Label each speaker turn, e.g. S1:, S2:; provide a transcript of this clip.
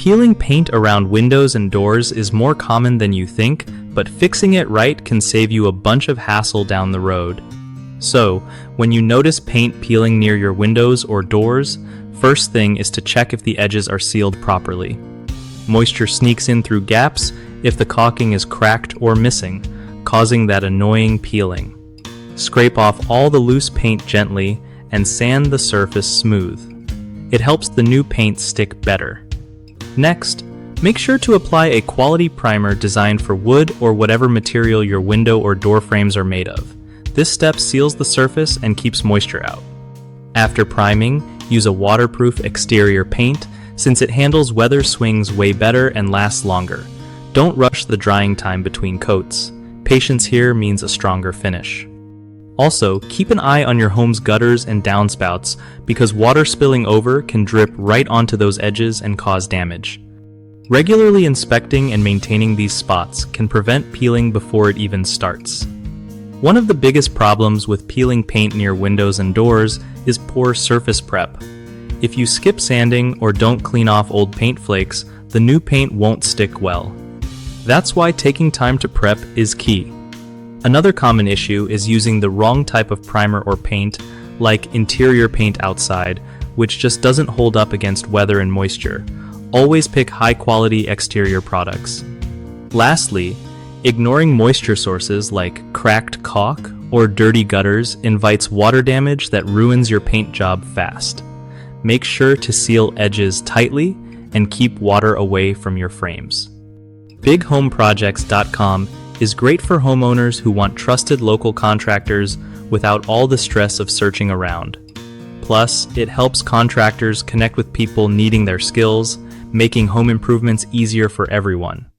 S1: Peeling paint around windows and doors is more common than you think, but fixing it right can save you a bunch of hassle down the road. So, when you notice paint peeling near your windows or doors, first thing is to check if the edges are sealed properly. Moisture sneaks in through gaps if the caulking is cracked or missing, causing that annoying peeling. Scrape off all the loose paint gently and sand the surface smooth. It helps the new paint stick better. Next, make sure to apply a quality primer designed for wood or whatever material your window or door frames are made of. This step seals the surface and keeps moisture out. After priming, use a waterproof exterior paint since it handles weather swings way better and lasts longer. Don't rush the drying time between coats. Patience here means a stronger finish. Also, keep an eye on your home's gutters and downspouts because water spilling over can drip right onto those edges and cause damage. Regularly inspecting and maintaining these spots can prevent peeling before it even starts. One of the biggest problems with peeling paint near windows and doors is poor surface prep. If you skip sanding or don't clean off old paint flakes, the new paint won't stick well. That's why taking time to prep is key. Another common issue is using the wrong type of primer or paint, like interior paint outside, which just doesn't hold up against weather and moisture. Always pick high-quality exterior products. Lastly, ignoring moisture sources like cracked caulk or dirty gutters invites water damage that ruins your paint job fast. Make sure to seal edges tightly and keep water away from your frames. BigHomeProjects.com is great for homeowners who want trusted local contractors without all the stress of searching around. Plus, it helps contractors connect with people needing their skills, making home improvements easier for everyone.